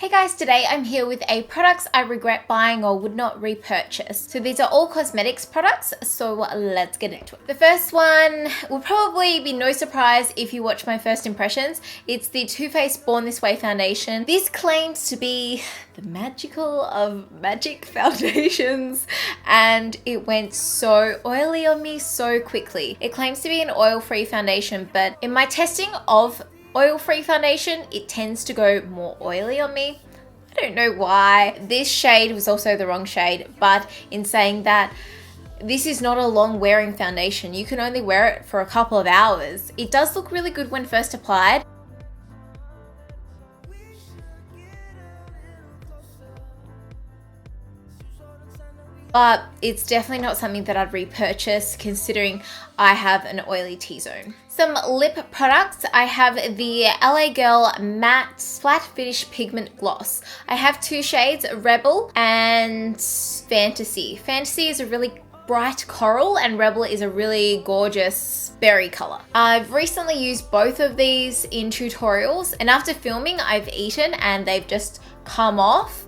Hey guys, today I'm here with products I regret buying or would not repurchase. So these are all cosmetics products, so let's get into it. The first one will probably be no surprise if you watch my first impressions. It's the Too Faced Born This Way foundation. This claims to be the magical of magic foundations, and it went so oily on me so quickly. It claims to be an oil-free foundation, but in my testing of oil-free foundation, it tends to go more oily on me. I don't know why. This shade was also the wrong shade, but in saying that, this is not a long wearing foundation. You can only wear it for a couple of hours. It does look really good when first applied. But it's definitely not something that I'd repurchase considering I have an oily T-zone. Some lip products. I have the LA Girl Matte Flat Finish Pigment Gloss. I have two shades, Rebel and Fantasy. Fantasy is a really bright coral and Rebel is a really gorgeous berry color. I've recently used both of these in tutorials, and after filming I've eaten and they've just come off.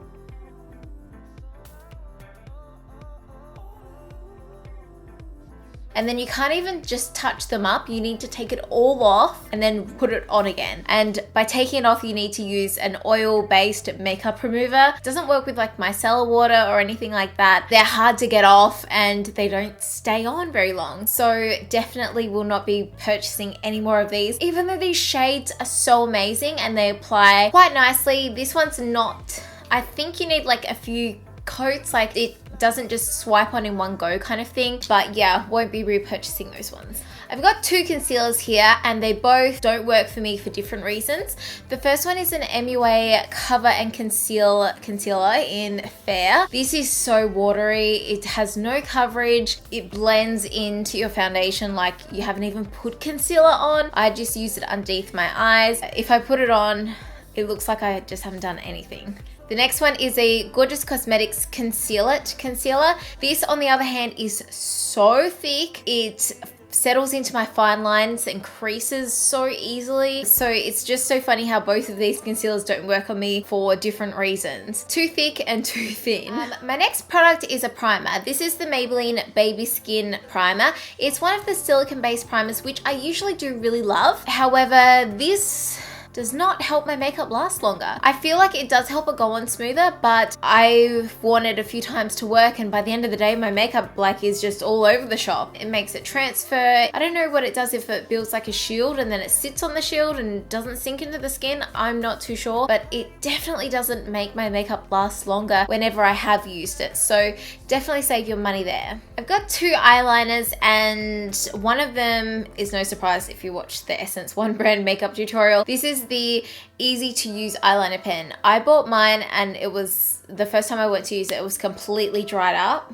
And then you can't even just touch them up. You need to take it all off and then put it on again. And by taking it off, you need to use an oil-based makeup remover. It doesn't work with like micellar water or anything like that. They're hard to get off and they don't stay on very long. So definitely will not be purchasing any more of these. Even though these shades are so amazing and they apply quite nicely, this one's not. I think you need like a few coats, like it doesn't just swipe on in one go kind of thing. But yeah, won't be repurchasing those ones. I've got two concealers here and they both don't work for me for different reasons. The first one is an MUA Cover and Conceal concealer in Fair. This is so watery. It has no coverage. It blends into your foundation like you haven't even put concealer on. I just use it underneath my eyes. If I put it on, it looks like I just haven't done anything. The next one is a Gorgeous Cosmetics Conceal It concealer. This, on the other hand, is so thick. It settles into my fine lines and creases so easily. So it's just so funny how both of these concealers don't work on me for different reasons. Too thick and too thin. My next product is a primer. This is the Maybelline Baby Skin Primer. It's one of the silicone-based primers, which I usually do really love. However, this does not help my makeup last longer. I feel like it does help it go on smoother, but I've worn it a few times to work and by the end of the day, my makeup like is just all over the shop. It makes it transfer. I don't know what it does, if it builds like a shield and then it sits on the shield and doesn't sink into the skin. I'm not too sure, but it definitely doesn't make my makeup last longer whenever I have used it. So definitely save your money there. I've got two eyeliners and one of them is no surprise if you watch the Essence One Brand makeup tutorial. This is the easy to use eyeliner pen. I bought mine and it was, the first time I went to use it, it was completely dried up.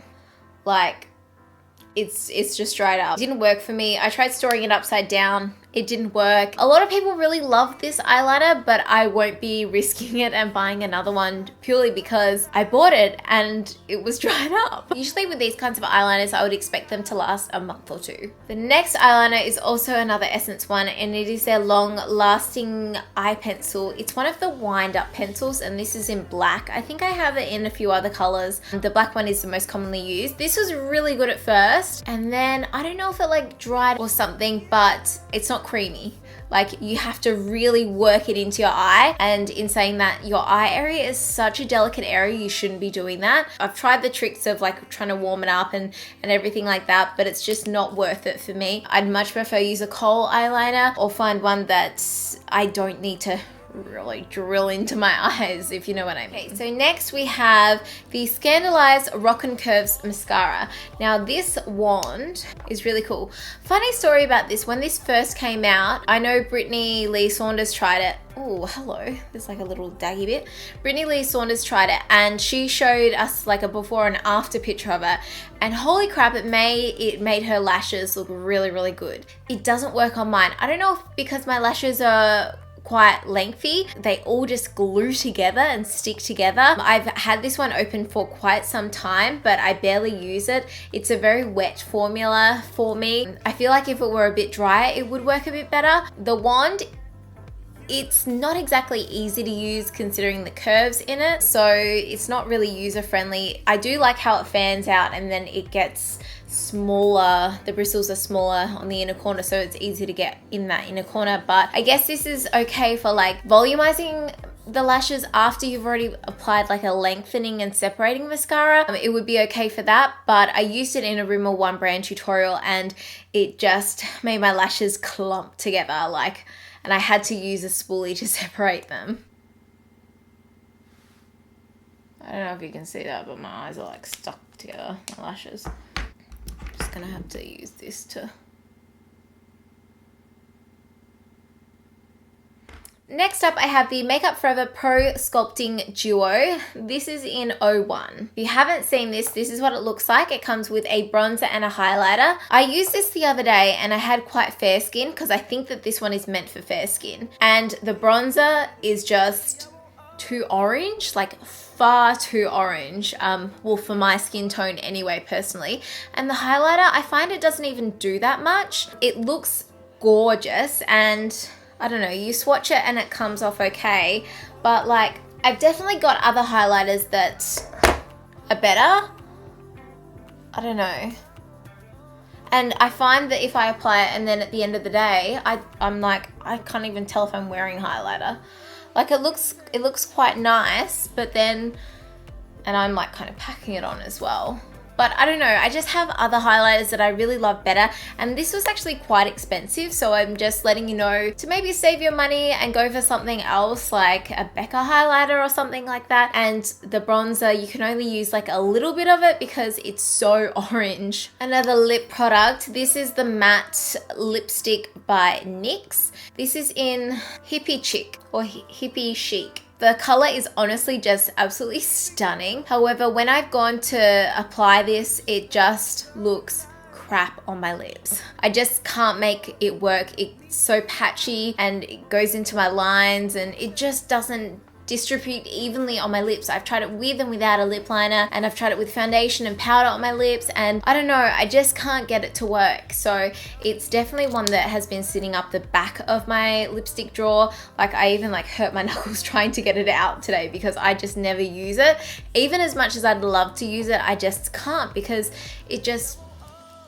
Like it's just dried up. It didn't work for me. I tried storing it upside down. It didn't work. A lot of people really love this eyeliner, but I won't be risking it and buying another one purely because I bought it and it was dried up. Usually with these kinds of eyeliners, I would expect them to last a month or two. The next eyeliner is also another Essence one, and it is their long lasting eye pencil. It's one of the wind up pencils and this is in black. I think I have it in a few other colors. The black one is the most commonly used. This was really good at first and then I don't know if it like dried or something, but it's not creamy. Like you have to really work it into your eye, and in saying that, your eye area is such a delicate area, you shouldn't be doing that. I've tried the tricks of like trying to warm it up and everything like that, but it's just not worth it for me. I'd much prefer use a kohl eyeliner or find one that I don't need to really drill into my eyes, if you know what I mean. Okay, so next we have the Scandalized Rock and Curves Mascara. Now this wand is really cool. Funny story about this, when this first came out, I know Brittany Lee Saunders tried it. Oh, hello. There's like a little daggy bit. Brittany Lee Saunders tried it and she showed us like a before and after picture of it. And holy crap, it made her lashes look really, really good. It doesn't work on mine. I don't know if because my lashes are quite lengthy, they all just glue together and stick together. I've had this one open for quite some time, but I barely use it. It's a very wet formula for me. I feel like if it were a bit drier, it would work a bit better. The wand it's not exactly easy to use considering the curves in it, so it's not really user friendly. I do like how it fans out and then it gets smaller, the bristles are smaller on the inner corner, so it's easy to get in that inner corner. But I guess this is okay for like volumizing the lashes after you've already applied like a lengthening and separating mascara. It would be okay for that, but I used it in a Rimmel One Brand tutorial and it just made my lashes clump together, like, and I had to use a spoolie to separate them. I don't know if you can see that, but my eyes are like stuck together, my lashes. I'm just gonna have to use this to... Next up, I have the Makeup Forever Pro Sculpting Duo. This is in 01. If you haven't seen this, this is what it looks like. It comes with a bronzer and a highlighter. I used this the other day and I had quite fair skin because I think that this one is meant for fair skin. And the bronzer is just too orange, like far too orange. Well, for my skin tone anyway, personally. And the highlighter, I find it doesn't even do that much. It looks gorgeous and... I don't know, you swatch it and it comes off okay, but like I've definitely got other highlighters that are better. I don't know. And I find that if I apply it and then at the end of the day, I'm like, I can't even tell if I'm wearing highlighter. Like it looks quite nice, but then, and I'm like kind of packing it on as well. But I don't know, I just have other highlighters that I really love better, and this was actually quite expensive, so I'm just letting you know to maybe save your money and go for something else like a Becca highlighter or something like that. And the bronzer, you can only use like a little bit of it because it's so orange. Another lip product, this is the matte lipstick by NYX. This is in Hippie Chic or Hippie Chic. The color is honestly just absolutely stunning. However, when I've gone to apply this, it just looks crap on my lips. I just can't make it work. It's so patchy and it goes into my lines and it just doesn't distribute evenly on my lips. I've tried it with and without a lip liner, and I've tried it with foundation and powder on my lips, and I don't know, I just can't get it to work. So it's definitely one that has been sitting up the back of my lipstick drawer. Like I even like hurt my knuckles trying to get it out today because I just never use it. Even as much as I'd love to use it, I just can't because it just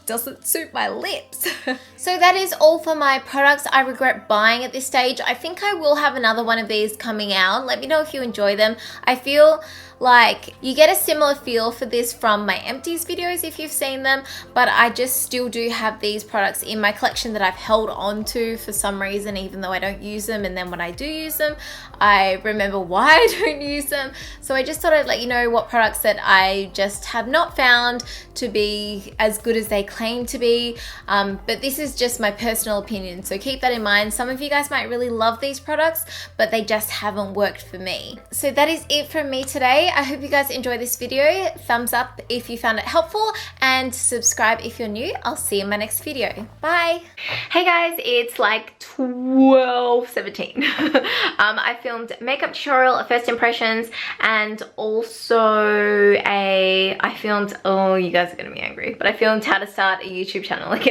doesn't suit my lips. So that is all for my products I regret buying at this stage. I think I will have another one of these coming out. Let me know if you enjoy them. I feel like you get a similar feel for this from my empties videos if you've seen them, but I just still do have these products in my collection that I've held on to for some reason, even though I don't use them, and then when I do use them, I remember why I don't use them. So I just thought I'd let you know what products that I just have not found to be as good as they claim to be, but this is just my personal opinion, so keep that in mind. Some of you guys might really love these products, but they just haven't worked for me. So that is it from me today. I hope you guys enjoyed this video. Thumbs up if you found it helpful and subscribe if you're new. I'll see you in my next video. Bye. Hey guys, it's like 12:17. I filmed makeup tutorial, a first impressions, and also I filmed, oh you guys are gonna be angry, but I filmed how to start a YouTube channel again.